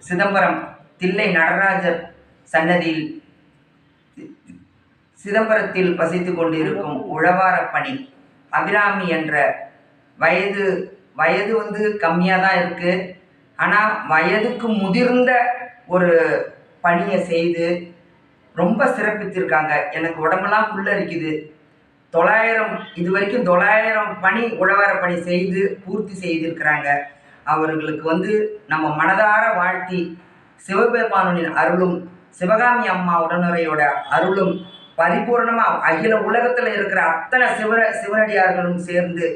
சிதம்பரம் தில்லை நடராஜர் சன்னதியில் சிதம்பரத்தில் வசித்துக் கொண்டிருக்கும் உழவாரப்பணி அபிராமி என்ற வயது கம்மியாக தான் இருக்குது. ஆனால் வயதுக்கு முதிர்ந்த ஒரு பணியை செய்து ரொம்ப சிறப்பித்திருக்காங்க. எனக்கு உடம்பெல்லாம் புல்லரிக்குது. 900 இது வரைக்கும் 900 பணி உழவார பணி செய்து பூர்த்தி செய்திருக்கிறாங்க. அவர்களுக்கு நம்ம மனதார வாழ்த்தி சிவபெருமானின் அருளும் சிவகாமி அம்மா உடனுரையோட அருளும் பரிபூர்ணமாக அகில உலகத்தில் இருக்கிற அத்தனை சிவனடியார்களும் சேர்ந்து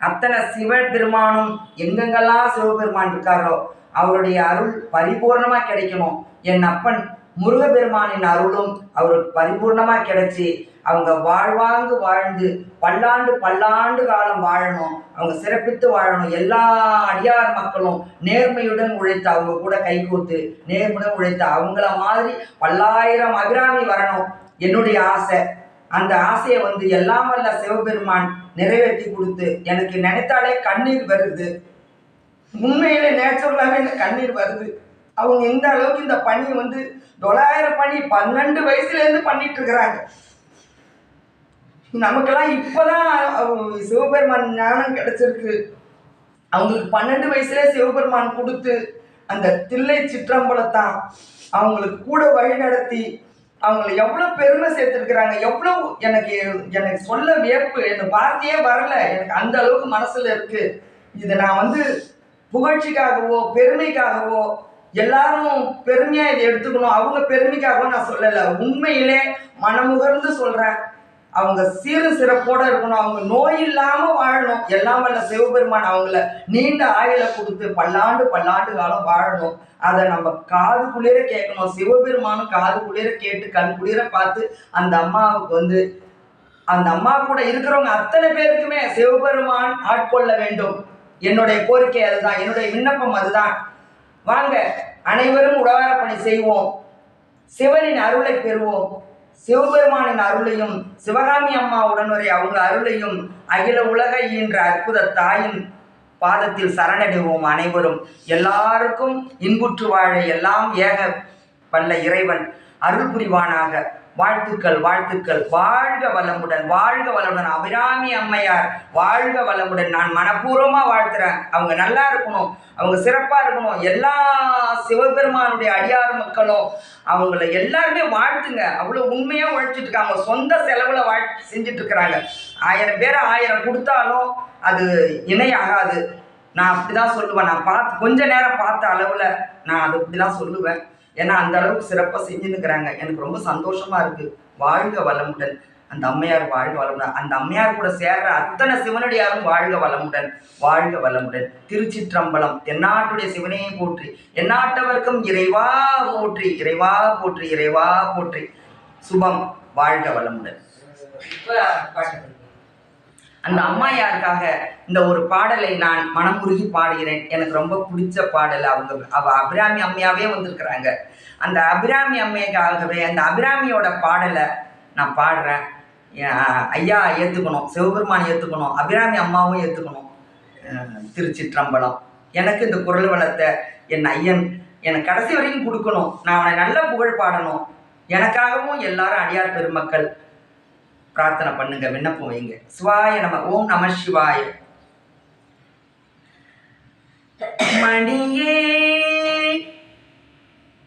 அத்தனை சிவபெருமானும் எங்கெங்கெல்லாம் சிவபெருமான் இருக்காரோ அவருடைய அருள் பரிபூர்ணமாக கிடைக்கணும். என் அப்பன் முருகப்பெருமானின் அருளும் அவருக்கு பரிபூர்ணமாக கிடைச்சி அவங்க வாழ்வாங்கு வாழ்ந்து பல்லாண்டு காலம் வாழணும். அவங்க சிறப்பித்து வாழணும். எல்லா அடியார் மக்களும் நேர்மையுடன் உழைத்து அவங்க கூட கைகோத்து நேர்மையுடன் உழைத்து அவங்கள மாதிரி 1000 அபிராமி வரணும் என்னுடைய ஆசை. அந்த ஆசையை எல்லாம் வல்ல சிவபெருமான் நிறைவேற்றி கொடுத்து எனக்கு நினைத்தாலே கண்ணீர் வருது. உண்மையிலே நேச்சுரலாகவே இந்த கண்ணீர் வருது. அவங்க எந்த அளவுக்கு இந்த பணி 900 பணி 12 வயசுலேருந்து பண்ணிட்டு இருக்கிறாங்க. நமக்கெல்லாம் இப்போதான் சிவபெருமான் ஞானம் கிடைச்சிருக்கு. அவங்களுக்கு 12 வயசுல சிவபெருமான் கொடுத்து அந்த தில்லை சிற்றம்பலத்தான் அவங்களுக்கு கூட வழி நடத்தி அவங்கள எவ்வளோ பெருமை சேர்த்துருக்குறாங்க. எவ்வளோ எனக்கு சொல்ல வியப்பு, எனக்கு வார்த்தையே வரல. எனக்கு அந்த அளவுக்கு மனசில் இருக்குது. இதை நான் புகழ்ச்சிக்காகவோ பெருமைக்காகவோ எல்லாரும் பெருமையாக இதை எடுத்துக்கணும் அவங்க பெருமைக்காகவோ நான் சொல்லலை. உண்மையிலே மனமுகர்ந்து சொல்கிறேன். அவங்க சீரு சிறப்போடு இருக்கணும். அவங்க நோய் இல்லாமல் வாழணும். எல்லாம் வல்ல சிவபெருமான் அவங்கள நீண்ட ஆயுளை கொடுத்து பல்லாண்டு காலம் வாழணும். அதை நம்ம காது குளிர கேட்கணும். சிவபெருமானும் காது குளிர கேட்டு கண் குளிர பார்த்து அந்த அம்மாவுக்கு அந்த அம்மா கூட இருக்கிறவங்க அத்தனை பேருக்குமே சிவபெருமான் ஆட்கொள்ள வேண்டும். என்னுடைய கோரிக்கை அதுதான், என்னுடைய விண்ணப்பம் அதுதான். வாங்க அனைவரும் உழவார பணி செய்வோம். சிவனின் அருளை பெறுவோம். சிவபெருமானின் அருளையும் சிவகாமி அம்மா உடனுரை அவங்க அருளையும் அகில உலக ஈன்ற அற்புத தாயின் பாதத்தில் சரணடைவோம். அனைவரும் எல்லாருக்கும் இன்புற்று வாழ எல்லாம் ஏக வல்ல இறைவன் அருள் புரிவானாக. வாழ்த்துக்கள். வாழ்க வளமுடன், வாழ்க வளமுடன். அபிராமி அம்மையார் வாழ்க வளமுடன். நான் மனப்பூர்வமாக வாழ்த்துறேன். அவங்க நல்லா இருக்கணும், அவங்க சிறப்பாக இருக்கணும். எல்லா சிவபெருமானுடைய அடியார் மக்களும் அவங்கள எல்லாருமே வாழ்த்துங்க. அவ்வளோ உண்மையாக உழைச்சிட்டு இருக்காங்க. சொந்த செலவில் செஞ்சுட்டு இருக்கிறாங்க. 1000 பேர் 1000 கொடுத்தாலும் அது இணையாகாது. நான் அப்படி தான் சொல்லுவேன். நான் கொஞ்ச நேரம் பார்த்த அளவில் நான் அது அப்படி தான் சொல்லுவேன். ஏன்னா அந்த அளவுக்கு சிறப்பாக செஞ்சுன்னுக்கிறாங்க. எனக்கு ரொம்ப சந்தோஷமாக இருக்குது. வாழ்க வளமுடன். அந்த அம்மையார் வாழ்க வளமுடன். அந்த அம்மையார் கூட சேர்ற அத்தனை சிவனடியாரும் வாழ்க வளமுடன். திருச்சிற்றம்பலம். தென்னாட்டுடைய சிவனையை போற்றி, எந்நாட்டவர்க்கும் இறைவா போற்றி. சுபம். வாழ்க வளமுடன். அந்த அம்மையாருக்காக இந்த ஒரு பாடலை நான் மனமுருகி பாடுகிறேன். எனக்கு ரொம்ப பிடிச்ச பாடல். அவ அபிராமி அம்மையாவே வந்திருக்கிறாங்க. அந்த அபிராமி அம்மையாகவே அந்த அபிராமியோட பாடலை நான் பாடுறேன். ஐயா ஏற்றுக்கணும், சிவபெருமான் ஏற்றுக்கணும், அபிராமி அம்மாவும் ஏற்றுக்கணும். திருச்சிற்றம்பலம். எனக்கு இந்த குரல் வளத்தை என் ஐயன் எனக்கு கடைசி வரைக்கும் கொடுக்கணும். நான் அவனை நல்ல புகழ் பாடணும். எனக்காகவும் எல்லாரும் அடியார் பெருமக்கள் பிரார்த்தனை பண்ணுங்க, விண்ணப்பம் வைங்க. சிவாய நம. ஓம் நம சிவாய. மணியே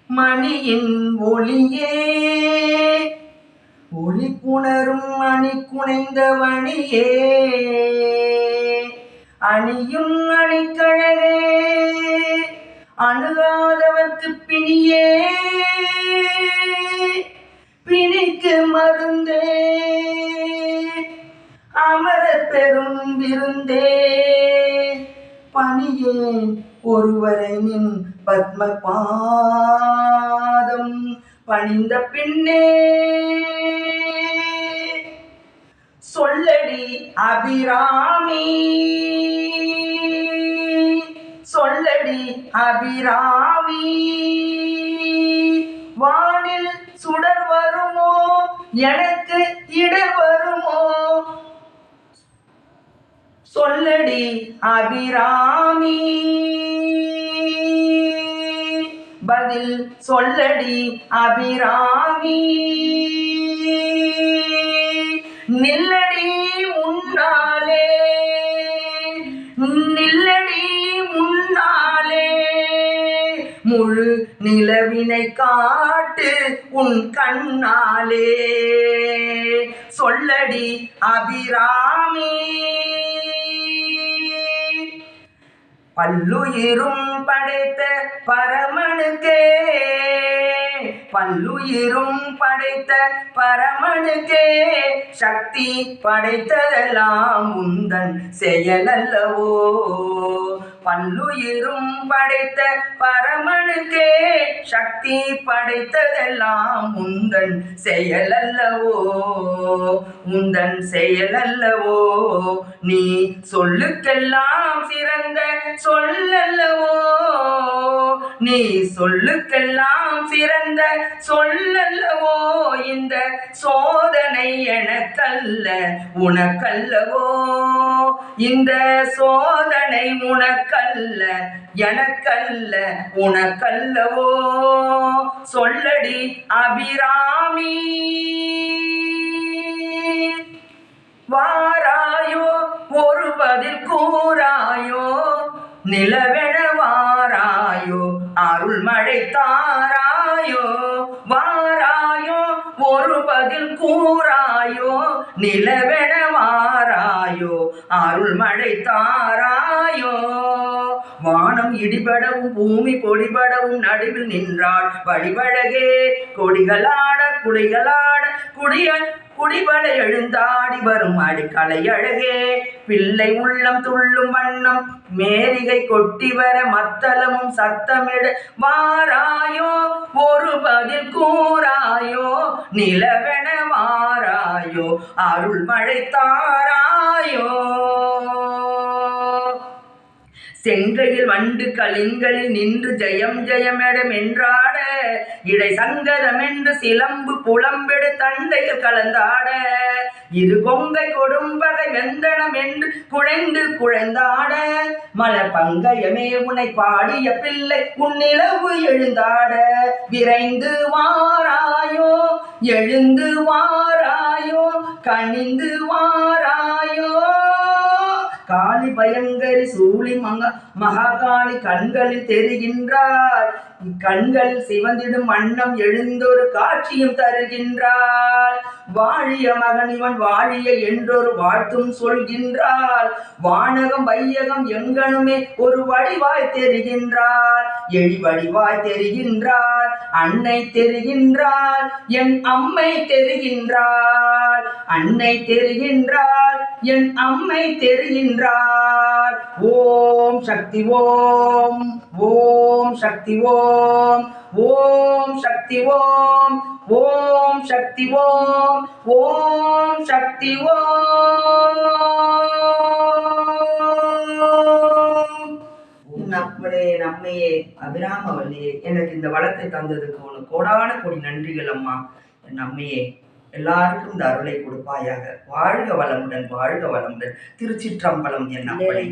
மணியின் ஒளியே, ஒளி புணரும் அணி குனைந்த மணியே, அணியும் அணிக்கழகே, அணுகாதவர்க்கு பிணியே, பிணிக்கு மருந்தே, அமர பெரும் விருந்தே, பணியே ஒருவரை நின் பத்ம பாதம் பணிந்த பின்னே, சொல்லடி அபிராமி, சொல்லடி அபிராமி, வானில் சுடர் வருமோ எனக்கு இடர் வருமோ, சொல்லடி அபிராமி, பதில் சொல்லடி அபிராமி. நில்லடி முன்னாலே, நில்லடி முன்னாலே, முழு நிலவினை காட்டு உன் கண்ணாலே. சொல்லடி அபிராமி. பல்லுயிரும் படைத்த பரமனுக்கே, பல்லுயிரும் படைத்த பரமனுக்கே சக்தி படைத்ததெல்லாம் உந்தன் செயலல்லவோ. பல்லுயிரும் படைத்த பரமனுக்கே சக்தி படைத்ததெல்லாம் உந்தன் செயலல்லவோ, உந்தன் செயலல்லவோ. நீ சொல்லுக்கெல்லாம் சிறந்த சொல்லல்லவோ, நீ சொல்லுக்கெல்லாம் சிறந்த சொல்லல்லவோ. இந்த சோதனை எனக்கல்ல உனக்கல்லவோ, இந்த சோதனை உனக்கல்ல எனக்கல்ல உனக்கல்லவோ. சொல்லடி அபிராமி. வாராயோ ஒரு பதில் கூறாயோ, நிலவென வாராயோ அருள்மழை தாராயோ. வாராயோ ஒரு பதில் கூறாயோ, நிலவென வாராயோ அருள்மழை தாராயோ. வானம் இடிபடவும் பூமி பொடிபடவும் நடுவில் நின்றாள் வடிவழகே. கொடிகளாட குடிகளாட குடிபட எழுந்தாடி வரும் அடிக்கலை அழகே. பிள்ளை உள்ளம் துள்ளும் வண்ணம் மேரிகை கொட்டி வர மத்தளமும் சத்தமிட. வாராயோ ஒரு பதில் கூறாயோ, நிலவென வாராயோ அருள்மழை தாராயோ. செங்கையில் வண்டு கலிங்களில் நின்று ஜெயம் ஜெயமெடம் என்றாட, இடை சங்கதமென்று சிலம்பு புலம்பெடு தண்டையில் கலந்தாட. இரு கொங்கை கொடும்பகை வெந்தனம் என்று குழைந்து குழைந்தாட. மலர் பங்கயமே உனை பாடிய பிள்ளை உன்னிலவு எழுந்தாட. விரைந்து வாராயோ எழுந்து வாராயோ கனிந்து வாராயோ. காளி பயங்கரி சூழி மகாகாளி கண்களில் தெரிகின்றாள். இக்கண்களில் சிவந்திடும் வண்ணம் எழுந்தொரு காட்சியும் தருகின்றாள். வாழிய மகனிவன் வாழிய என்றொரு வாழ்த்தும் சொல்கின்றாள். வானகம் வையகம் எங்கனுமே ஒரு வடிவாய் தெரிகின்றாள். எழி வடிவாய் தெரிகின்றாள். அன்னை தெரிகின்றாள், என் அம்மை தெரிகின்றாள். அன்னை தெரிகின்றாள், என் அம்மை தெரிகின்றாள். ஓம் சக்தி ஓம், ஓம் சக்தி ஓம், ஓம் சக்தி ஓம், ஓம் சக்தி ஓம், ஓம் சக்தி ஓம். நம்முடைய நம்மையே அபிராமவல்லியே, எனக்கு இந்த வளத்தை தந்ததுக்கு உனக்கு கோடான கோடி நன்றிகள் அம்மா. என் அம்மையே, எல்லாருக்கும் இந்த அருளை கொடுப்பாயாக. வாழ்க வளமுடன், வாழ்க வளமுடன். திருச்சிற்றம்பலம் என் அப்பனை.